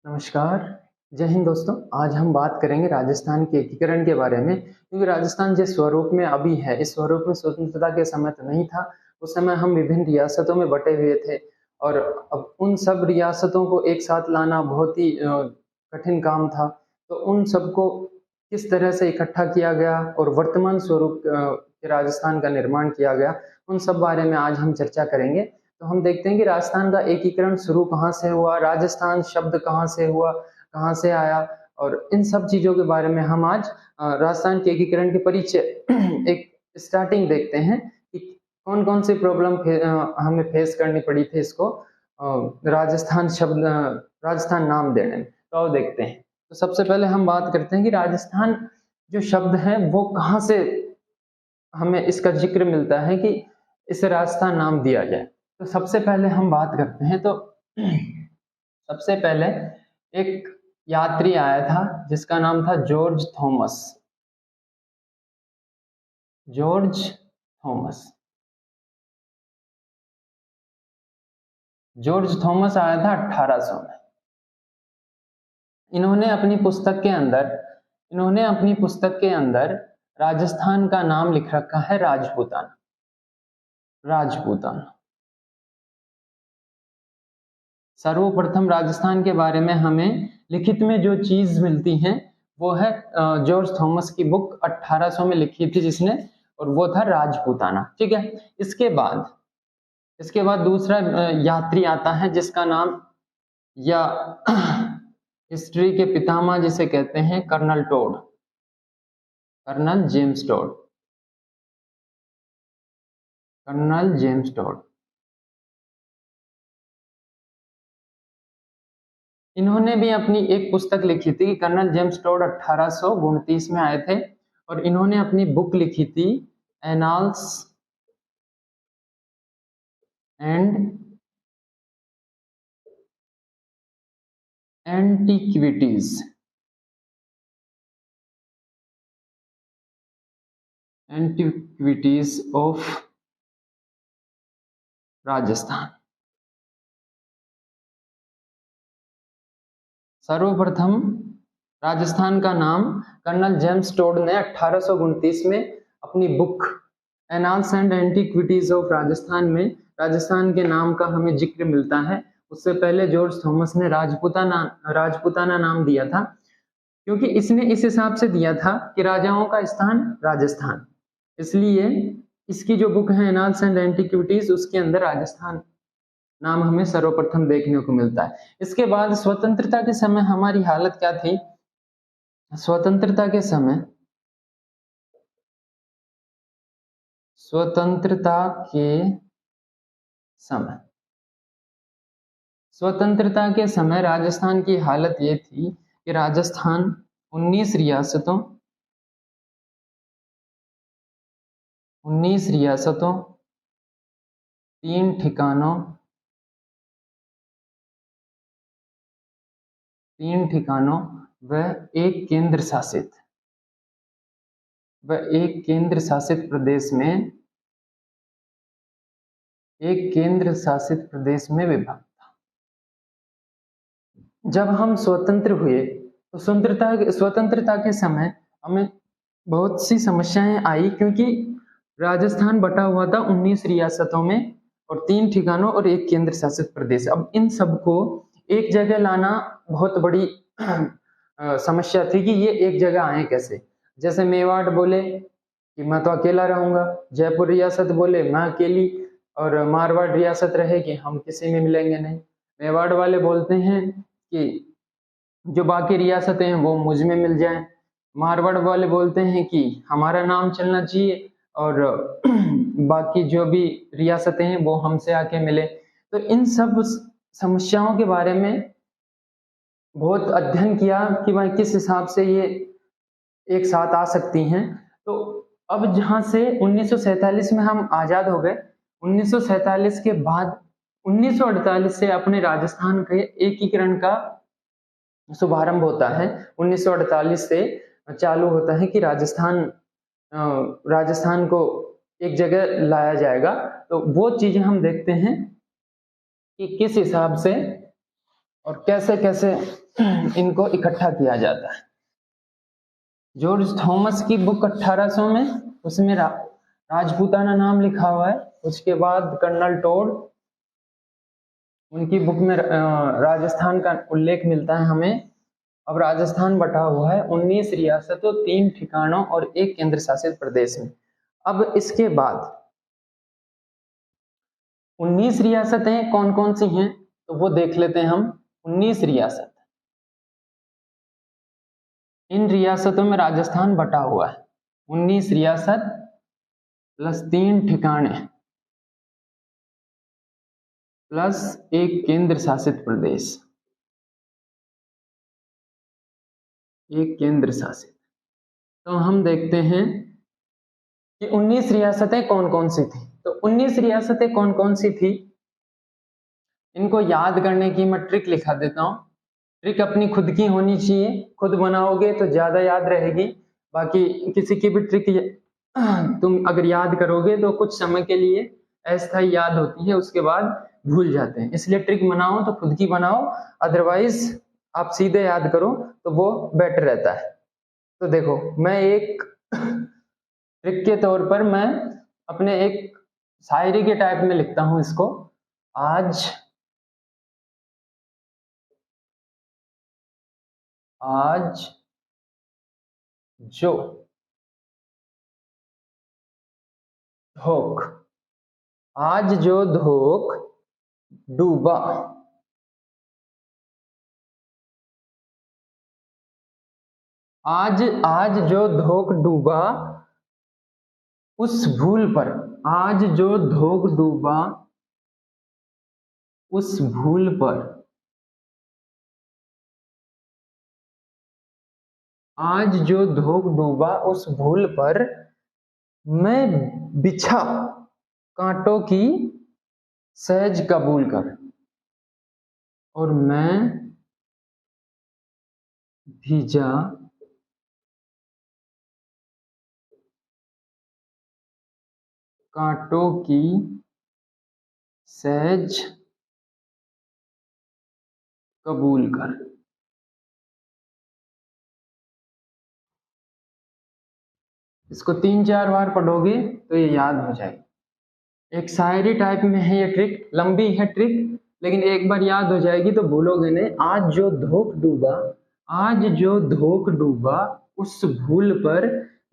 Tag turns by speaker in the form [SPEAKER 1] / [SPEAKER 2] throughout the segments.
[SPEAKER 1] नमस्कार, जय हिंद दोस्तों। आज हम बात करेंगे राजस्थान के एकीकरण के बारे में, क्योंकि राजस्थान जिस स्वरूप में अभी है, इस स्वरूप में स्वतंत्रता के समय तो नहीं था। उस समय हम विभिन्न रियासतों में बटे हुए थे और अब उन सब रियासतों को एक साथ लाना बहुत ही कठिन काम था। तो उन सबको किस तरह से इकट्ठा किया गया और वर्तमान स्वरूप के राजस्थान का निर्माण किया गया, उन सब बारे में आज हम चर्चा करेंगे। तो हम देखते हैं कि राजस्थान का एकीकरण शुरू कहाँ से हुआ, राजस्थान शब्द कहाँ से हुआ, कहाँ से आया, और इन सब चीज़ों के बारे में हम आज राजस्थान के एकीकरण के परिचय एक स्टार्टिंग देखते हैं कि कौन-कौन सी प्रॉब्लम हमें फेस करनी पड़ी थी इसको राजस्थान नाम देने में। तो आओ देखते हैं। तो सबसे पहले हम बात करते हैं कि राजस्थान जो शब्द है वो कहाँ से हमें इसका ज़िक्र मिलता है कि इसे राजस्थान नाम दिया जाए। तो सबसे पहले हम बात करते हैं तो सबसे पहले एक यात्री आया था जिसका नाम था George Thomas. George Thomas. George Thomas आया था 1800 में। इन्होंने अपनी पुस्तक के अंदर राजस्थान का नाम लिख रखा है राजपूताना। राजपूताना। सर्वप्रथम राजस्थान के बारे में हमें लिखित में जो चीज मिलती है वो है जॉर्ज थॉमस की बुक 1800 में लिखी थी जिसने, और वो था राजपूताना। ठीक है। इसके बाद दूसरा यात्री आता है जिसका नाम, या हिस्ट्री के पितामह जिसे कहते हैं, colonel Tod. Colonel James Tod. Colonel James Tod. इन्होंने भी अपनी एक पुस्तक लिखी थी। कर्नल जेम्स टोड 1829 में आए थे और इन्होंने अपनी बुक लिखी थी annals and antiquities. Antiquities of Rajasthan. सर्वप्रथम राजस्थान का नाम कर्नल जेम्स टोड ने 1829 में अपनी book annals and antiquities of Rajasthan में राजस्थान के नाम का हमें जिक्र मिलता है। उससे पहले जॉर्ज थॉमस ने राजपूताना नाम दिया था, क्योंकि इसने इस हिसाब से दिया था कि राजाओं का स्थान राजस्थान, इसलिए इसकी जो बुक है एनाल्स एंड एंटीक्विटीज, उसके अंदर राजस्थान नाम हमें सर्वप्रथम देखने को मिलता है। इसके बाद स्वतंत्रता के समय हमारी हालत क्या थी? स्वतंत्रता के समय स्वतंत्रता के समय राजस्थान की हालत ये थी कि राजस्थान 19 रियासतों 3 ठिकानों व एक केंद्र शासित प्रदेश में विभक्त था। जब हम स्वतंत्र हुए तो स्वतंत्रता के समय हमें बहुत सी समस्याएं आई, क्योंकि राजस्थान बटा हुआ था 19 रियासतों में और 3 ठिकानों और एक केंद्र शासित प्रदेश। अब इन सबको एक जगह लाना बहुत बड़ी समस्या थी कि ये एक जगह आए कैसे। जैसे मेवाड़ बोले कि मैं तो अकेला रहूंगा, जयपुर रियासत बोले मैं अकेली, और मारवाड़ रियासत रहे कि हम किसी में मिलेंगे नहीं। मेवाड़ वाले बोलते हैं कि जो बाकी रियासतें हैं वो मुझ में मिल जाएं। मारवाड़ वाले बोलते हैं कि हमारा नाम चलना चाहिए और बाकी जो भी रियासतें हैं वो हमसे आके मिले। तो इन सब समस्याओं के बारे में बहुत अध्ययन किया कि भाई किस हिसाब से ये एक साथ आ सकती हैं। तो अब जहां से 1947 में हम आजाद हो गए, 1947 के बाद 1948 से अपने राजस्थान के एकीकरण का शुभारंभ होता है। 1948 से चालू होता है कि राजस्थान को एक जगह लाया जाएगा। तो वो चीजें हम देखते हैं कि किस हिसाब से और कैसे कैसे इनको इकट्ठा किया जाता है। जॉर्ज थॉमस की बुक 1800 में, उसमें राजपूताना नाम लिखा हुआ है। उसके बाद कर्नल टोड, उनकी बुक में राजस्थान का उल्लेख मिलता है हमें। अब राजस्थान बटा हुआ है 19 रियासतों, 3 ठिकानों और 1 केंद्र शासित प्रदेश में। अब इसके बाद 19 रियासतें कौन कौन सी हैं, तो वो देख लेते हैं हम। 19 रियासत, इन रियासतों में राजस्थान बटा हुआ है। 19 रियासत प्लस 3 ठिकाने प्लस 1 केंद्र शासित प्रदेश, 1 केंद्र शासित। तो हम देखते हैं कि 19 रियासतें कौन कौन सी थी। तो 19 रियासतें कौन कौन सी थी, इनको याद करने की मैं ट्रिक लिखा देता हूँ। ट्रिक अपनी खुद की होनी चाहिए, खुद बनाओगे तो ज्यादा याद रहेगी। बाकी किसी की भी ट्रिक तुम अगर याद करोगे तो कुछ समय के लिए अस्थायी याद होती है, उसके बाद भूल जाते हैं। इसलिए ट्रिक बनाओ तो खुद की बनाओ, अदरवाइज आप सीधे याद करो तो वो बेटर रहता है। तो देखो, मैं एक ट्रिक के तौर पर मैं अपने एक शायरी के टाइप में लिखता हूं इसको। आज आज जो धोख, आज जो धोख डूबा, आज आज जो धोख डूबा उस भूल पर, आज जो धोख डूबा उस भूल पर, आज जो धोख डूबा उस भूल पर, मैं बिछा कांटों की सहज कबूल कर, और मैं भीजा कांटों की सहज कबूल कर। इसको 3-4 बार पढ़ोगे तो ये याद हो जाएगी। एक शायरी टाइप में है ये ट्रिक, लंबी है ट्रिक, लेकिन एक बार याद हो जाएगी तो भूलोगे नहीं। आज जो धोख डूबा, आज जो धोख डूबा उस भूल पर,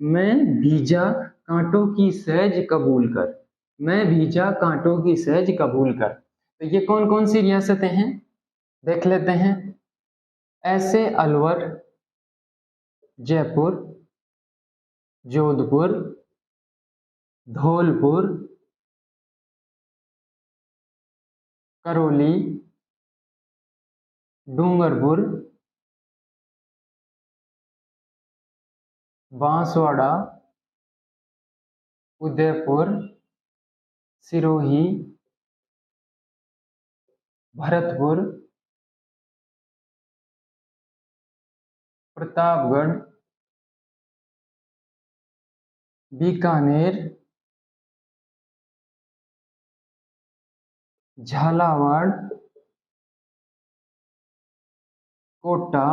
[SPEAKER 1] मैं भीजा कांटों की सहज कबूल कर, मैं भीजा कांटों की सहज कबूल कर। तो ये कौन कौन सी रियासतें हैं देख लेते हैं। ऐसे अलवर, जयपुर, जोधपुर, धौलपुर, करौली, डूंगरपुर, बांसवाड़ा, उदयपुर, सिरोही, भरतपुर, प्रतापगढ़, बीकानेर, झालावाड़, कोटा,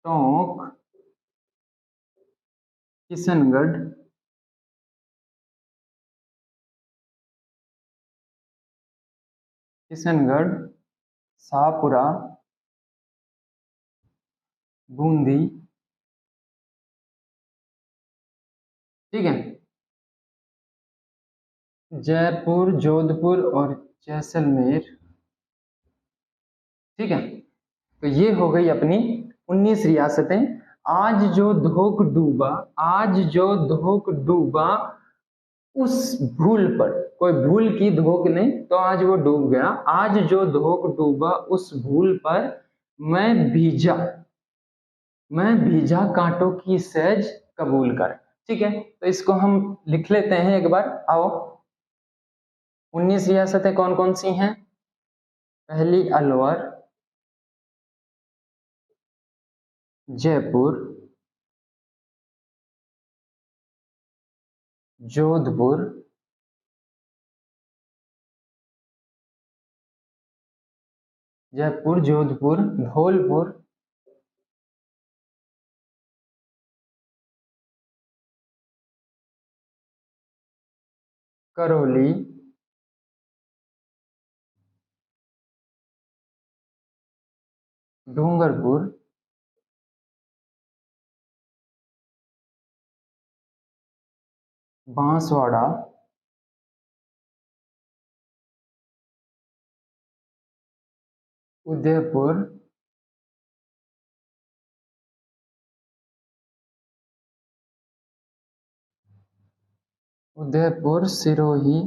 [SPEAKER 1] टोंक, किशनगढ़, शाहपुरा, बूंदी। ठीक है, जयपुर, जोधपुर और जैसलमेर। ठीक है, तो ये हो गई अपनी 19 रियासतें। आज जो धोख डूबा, आज जो धोख डूबा उस भूल पर, कोई भूल की धोख नहीं, तो आज वो डूब गया। आज जो धोख डूबा उस भूल पर, मैं भीजा, मैं भीजा कांटों की सहज कबूल कर। ठीक है, तो इसको हम लिख लेते हैं एक बार, आओ। 19 रियासतें कौन कौन सी हैं। पहली अलवर, जयपुर, जोधपुर, जयपुर, जोधपुर, धौलपुर, करौली, डूंगरपुर, बांसवाड़ा, उदयपुर, सिरोही,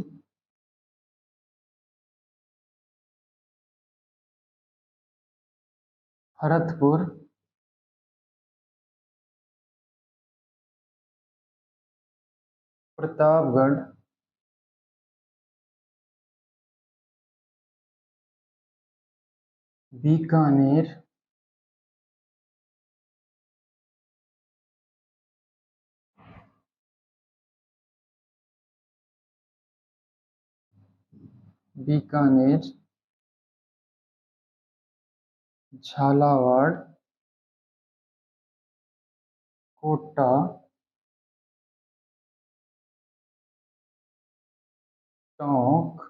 [SPEAKER 1] भरतपुर, प्रतापगढ़, बीकानेर, झालावाड़, कोटा, टोंक,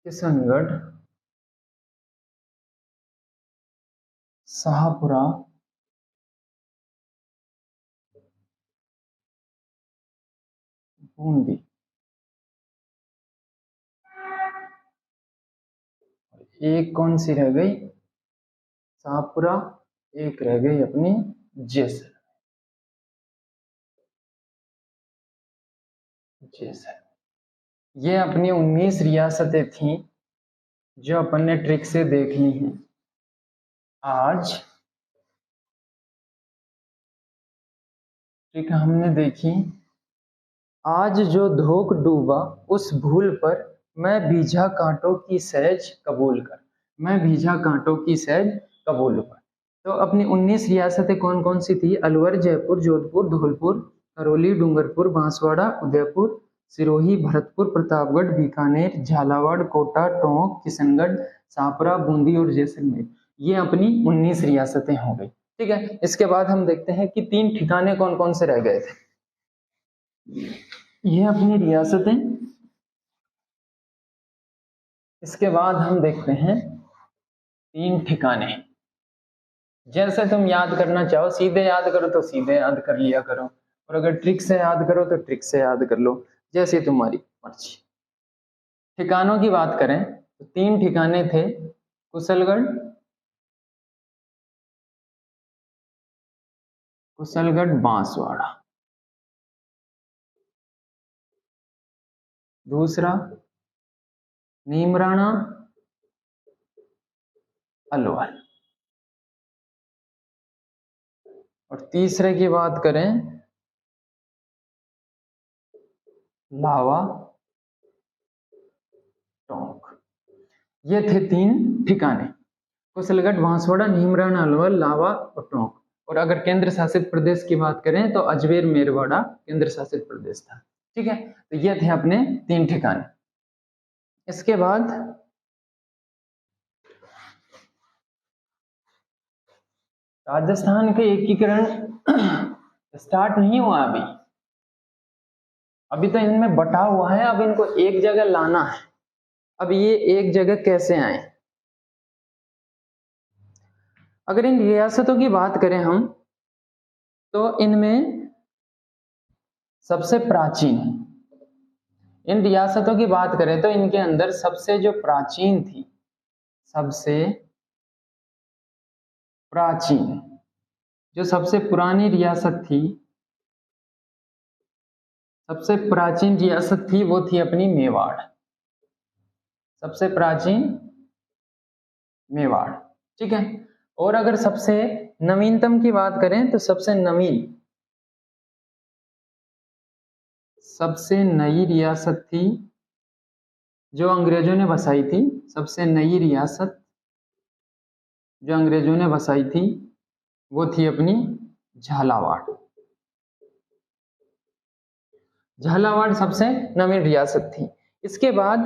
[SPEAKER 1] किशनगढ़, शाहपुरा, बूंदी। एक कौन सी रह गई? शाहपुरा। एक रह गई अपनी जैसलमेर। ये अपनी 19 रियासतें थी जो अपन ने ट्रिक से देख ली हैं। आज ट्रिक हमने देखी। आज जो धोख डूबा उस भूल पर, मैं भीजा कांटों की सहज कबूल कर। मैं भीजा कांटों की सहज कबूल कर। तो अपनी 19 रियासतें कौन कौन सी थी? अलवर, जयपुर, जोधपुर, धौलपुर, करौली, डूंगरपुर, बांसवाड़ा, उदयपुर, सिरोही, भरतपुर, प्रतापगढ़, बीकानेर, झालावाड़, कोटा, टोंक, किशनगढ़, शाहपुरा, बूंदी और जैसलमेर। ये अपनी 19 रियासतें हो गई। ठीक है, इसके बाद हम देखते हैं कि 3 ठिकाने कौन कौन से रह गए थे। ये अपनी रियासतें। इसके बाद हम देखते हैं 3 ठिकाने। जैसे तुम याद करना चाहो, सीधे याद करो तो सीधे याद कर लिया करो, और अगर ट्रिक से याद करो तो ट्रिक से याद कर लो, जैसे तुम्हारी मर्जी। ठिकानों की बात करें तो 3 ठिकाने थे। कुशलगढ़, बांसवाड़ा। दूसरा नीमराना, अलवर। और तीसरे की बात करें लावा, टोंक। ये थे 3 ठिकाने। कुशलगढ़, बांसवाड़ा, नीमराना, अलवर, लावा और टोंक। और अगर केंद्र शासित प्रदेश की बात करें तो अजमेर, मेरवाड़ा केंद्र शासित प्रदेश था। ठीक है, तो ये थे अपने 3 ठिकाने। इसके बाद राजस्थान के एकीकरण स्टार्ट नहीं हुआ अभी तो इनमें बटा हुआ है। अब इनको एक जगह लाना है। अब ये एक जगह कैसे आए? अगर इन रियासतों की बात करें हम, तो इनमें सबसे प्राचीन, इन रियासतों की बात करें तो इनके अंदर सबसे जो प्राचीन थी, सबसे प्राचीन जो सबसे पुरानी रियासत थी, सबसे प्राचीन रियासत थी वो थी अपनी मेवाड़। सबसे प्राचीन मेवाड़। ठीक है, और अगर सबसे नवीनतम की बात करें तो सबसे नई रियासत थी जो अंग्रेजों ने बसाई थी। सबसे नई रियासत जो अंग्रेजों ने बसाई थी वो थी अपनी झालावाड़। झालावाड़ सबसे नवीन रियासत थी। इसके बाद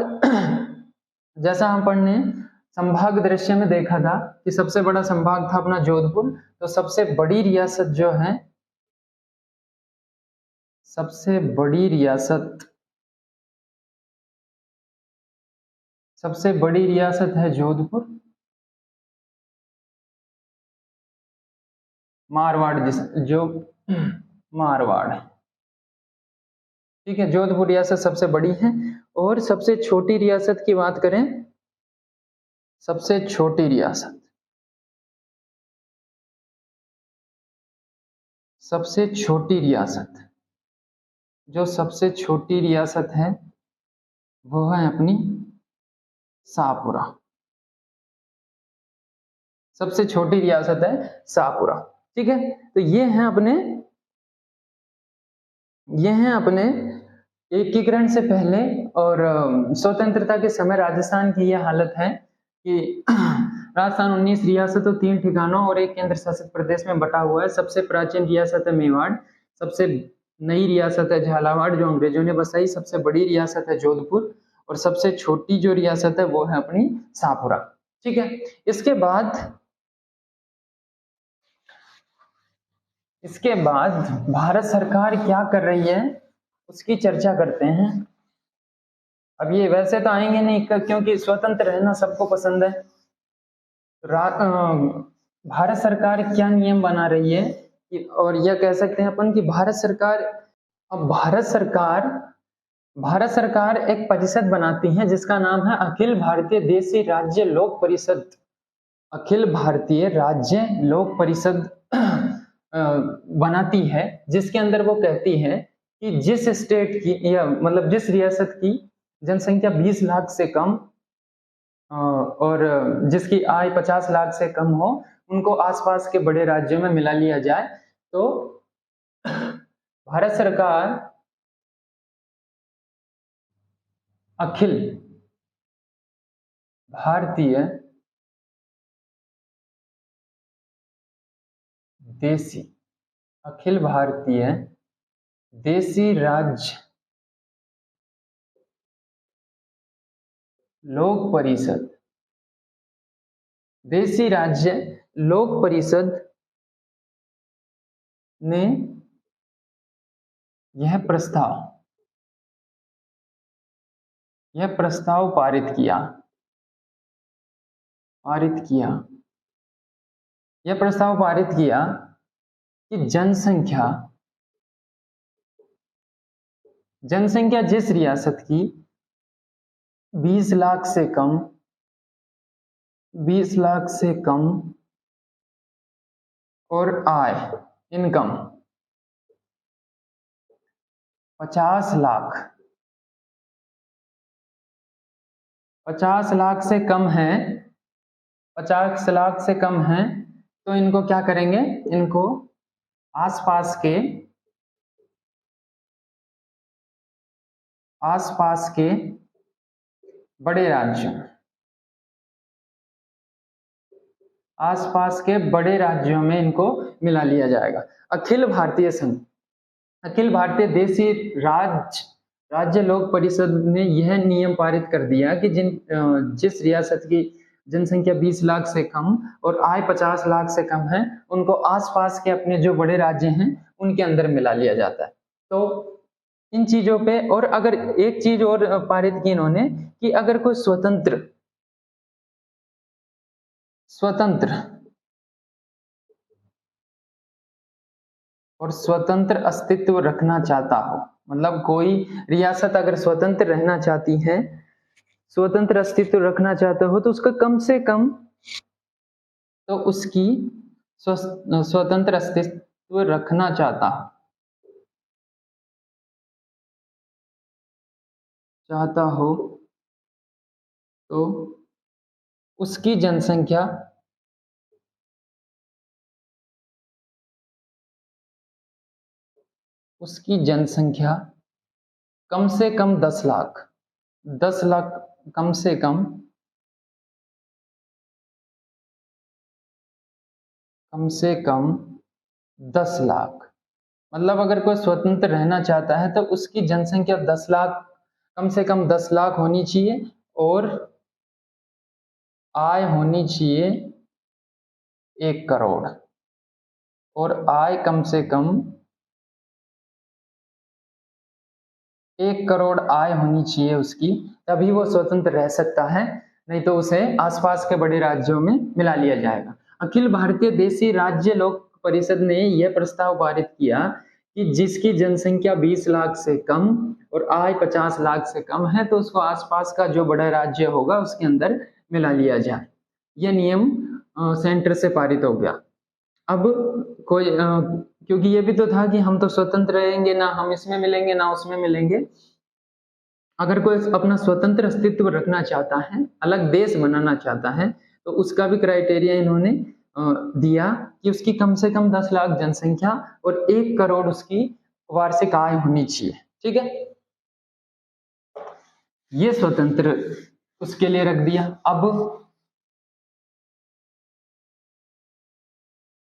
[SPEAKER 1] जैसा हम पढ़ने संभाग दृश्य में देखा था कि सबसे बड़ा संभाग था अपना जोधपुर, तो सबसे बड़ी रियासत जो है, सबसे बड़ी रियासत है जोधपुर। मारवाड़ मारवाड़, ठीक है। जोधपुर रियासत सबसे बड़ी है। और सबसे छोटी रियासत की बात करें, सबसे छोटी रियासत जो सबसे छोटी रियासत है वो है अपनी शाहपुरा। सबसे छोटी रियासत है शाहपुरा, ठीक है। तो ये हैं अपने एकीकरण से पहले और स्वतंत्रता के समय राजस्थान की यह हालत है कि राजस्थान 19 रियासतों, 3 ठिकानों और एक केंद्र शासित प्रदेश में बटा हुआ है। सबसे प्राचीन रियासत है मेवाड़, सबसे नई रियासत है झालावाड़ जो अंग्रेजों ने बसाई, सबसे बड़ी रियासत है जोधपुर और सबसे छोटी जो रियासत है वो है अपनी शाहपुरा, ठीक है। इसके बाद भारत सरकार क्या कर रही है उसकी चर्चा करते हैं। अब ये वैसे तो आएंगे नहीं क्योंकि स्वतंत्र रहना सबको पसंद है। भारत सरकार क्या नियम बना रही है और यह कह सकते हैं अपन कि भारत सरकार एक परिषद बनाती है जिसका नाम है अखिल भारतीय देशी राज्य लोक परिषद। अखिल भारतीय राज्य लोक परिषद बनाती है, जिसके अंदर वो कहती है कि जिस स्टेट की या मतलब जिस रियासत की जनसंख्या 20 लाख से कम और जिसकी आय 50 लाख से कम हो उनको आसपास के बड़े राज्यों में मिला लिया जाए। तो भारत सरकार अखिल भारतीय देशी राज्य लोक परिषद ने यह प्रस्ताव पारित किया। यह प्रस्ताव पारित किया कि जनसंख्या जिस रियासत की 20 लाख से कम और आय इनकम 50 लाख से कम है, 50 लाख से कम है, तो इनको क्या करेंगे, इनको आसपास के बड़े राज्यों में इनको मिला लिया जाएगा। अखिल भारतीय देशी राज्य लोक परिषद ने यह नियम पारित कर दिया कि जिस रियासत की जनसंख्या 20 लाख से कम और आय 50 लाख से कम है उनको आसपास के अपने जो बड़े राज्य हैं उनके अंदर मिला लिया जाता है। तो इन चीजों पे, और अगर एक चीज और पारित की इन्होंने कि अगर कोई स्वतंत्र अस्तित्व रखना चाहता हो, मतलब कोई रियासत अगर स्वतंत्र रहना चाहती है, स्वतंत्र अस्तित्व रखना चाहता हो तो उसका कम से कम तो उसकी स्वतंत्र अस्तित्व रखना चाहता हो तो उसकी जनसंख्या उसकी जनसंख्या कम से कम 10 लाख, 10 लाख, कम से कम 10 लाख, मतलब अगर कोई स्वतंत्र रहना चाहता है तो उसकी जनसंख्या 10 लाख, कम से कम 10 लाख होनी चाहिए और आय होनी चाहिए 1 करोड़, और आय कम से कम 1 करोड़ आय होनी चाहिए उसकी, तभी वो स्वतंत्र रह सकता है, नहीं तो उसे आसपास के बड़े राज्यों में मिला लिया जाएगा। अखिल भारतीय देशी राज्य लोक परिषद ने यह प्रस्ताव पारित किया कि जिसकी जनसंख्या 20 लाख से कम और आय 50 लाख से कम है तो उसको आसपास का जो बड़ा राज्य होगा उसके अंदर मिला लिया जाए। यह नियम सेंटर से पारित हो गया। अब कोई क्योंकि ये भी तो था कि हम तो स्वतंत्र रहेंगे, ना हम इसमें मिलेंगे ना उसमें मिलेंगे। अगर कोई अपना स्वतंत्र अस्तित्व रखना चाहता है, अलग देश बनाना चाहता है, तो उसका भी क्राइटेरिया इन्होंने दिया कि उसकी कम से कम 10 लाख जनसंख्या और 1 करोड़ उसकी वार्षिक आय होनी चाहिए। ठीक है, ये स्वतंत्र उसके लिए रख दिया। अब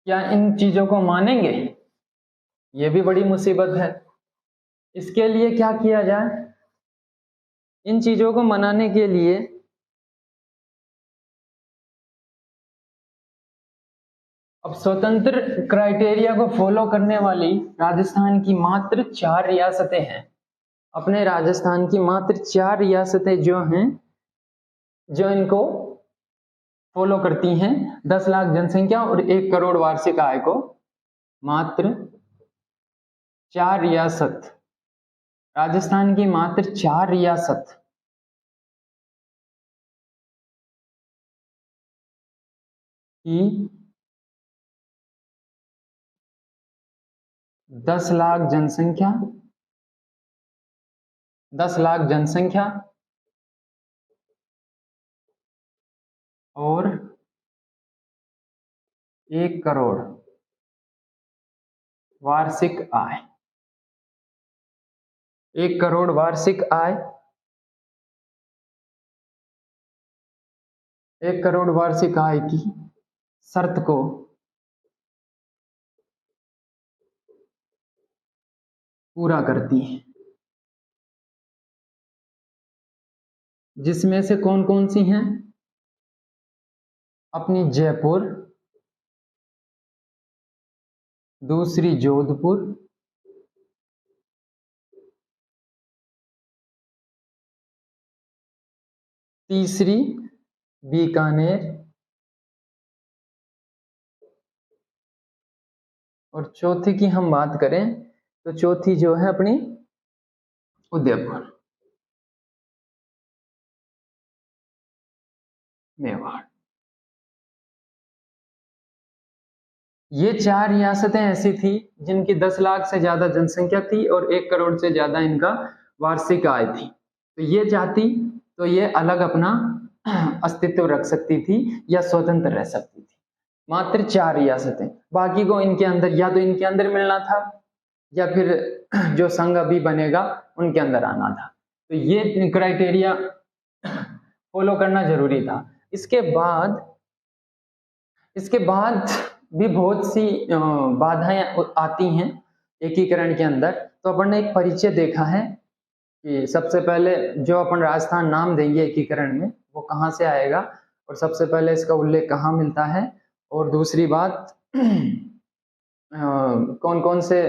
[SPEAKER 1] क्या इन चीजों को मानेंगे? ये भी बड़ी मुसीबत है। इसके लिए क्या किया जाए? इन चीजों को मनाने के लिए अब स्वतंत्र क्राइटेरिया को फॉलो करने वाली राजस्थान की मात्र 4 रियासतें हैं। अपने राजस्थान की मात्र 4 रियासतें जो हैं, जो इनको फॉलो करती हैं 10 लाख जनसंख्या और 1 करोड़ वार्षिक आय को। मात्र 4 रियासत, राजस्थान की मात्र 4 रियासत की 10 लाख जनसंख्या, 10 लाख जनसंख्या और 1 करोड़ वार्षिक आय, 1 करोड़ वार्षिक आय, 1 करोड़ वार्षिक आय की शर्त को पूरा करती है। जिसमें से कौन कौन सी हैं? अपनी जयपुर, दूसरी जोधपुर, तीसरी बीकानेर और चौथी की हम बात करें तो चौथी जो है अपनी उदयपुर, मेवाड़। ये 4 रियासतें ऐसी थी जिनकी 10 लाख से ज्यादा जनसंख्या थी और 1 करोड़ से ज्यादा इनका वार्षिक आय थी। तो ये चाहती तो ये अलग अपना अस्तित्व रख सकती थी या स्वतंत्र रह सकती थी। मात्र 4 रियासतें, बाकी को इनके अंदर या तो इनके अंदर मिलना था या फिर जो संघ अभी बनेगा उनके अंदर आना था। तो ये क्राइटेरिया फॉलो करना जरूरी था। इसके बाद भी बहुत सी बाधाएं आती हैं एकीकरण के अंदर। तो अपन ने एक परिचय देखा है कि सबसे पहले जो अपन राजस्थान नाम देंगे एकीकरण में वो कहाँ से आएगा और सबसे पहले इसका उल्लेख कहाँ मिलता है, और दूसरी बात कौन कौन से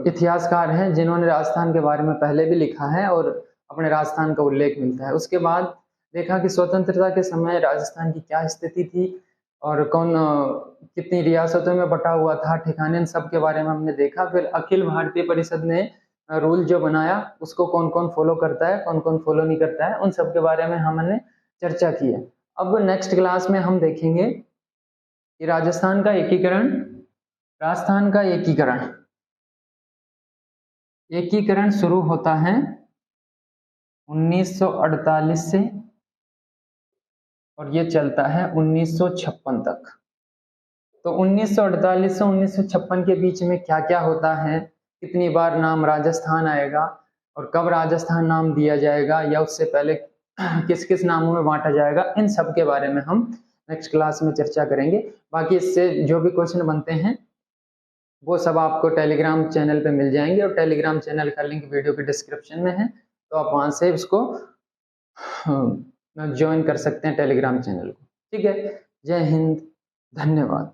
[SPEAKER 1] इतिहासकार हैं जिन्होंने राजस्थान के बारे में पहले भी लिखा है और अपने राजस्थान का उल्लेख मिलता है। उसके बाद देखा कि स्वतंत्रता के समय राजस्थान की क्या स्थिति थी और कौन कितनी रियासतों में बटा हुआ था, ठिकाने, इन सब के बारे में हमने देखा। फिर अखिल भारतीय परिषद ने रूल जो बनाया उसको कौन कौन फॉलो करता है, कौन कौन फॉलो नहीं करता है, उन सब के बारे में हमने चर्चा की है। अब नेक्स्ट क्लास में हम देखेंगे कि राजस्थान का एकीकरण शुरू होता है 1948 से और ये चलता है 1956 तक। तो 1948 से 1956 के बीच में क्या क्या होता है, कितनी बार नाम राजस्थान आएगा और कब राजस्थान नाम दिया जाएगा या उससे पहले किस किस नामों में बांटा जाएगा, इन सब के बारे में हम नेक्स्ट क्लास में चर्चा करेंगे। बाकी इससे जो भी क्वेश्चन बनते हैं वो सब आपको टेलीग्राम चैनल पे मिल जाएंगे और टेलीग्राम चैनल का लिंक वीडियो के डिस्क्रिप्शन में है, तो आप वहां से इसको ज्वाइन कर सकते हैं टेलीग्राम चैनल को। ठीक है, जय हिंद, धन्यवाद।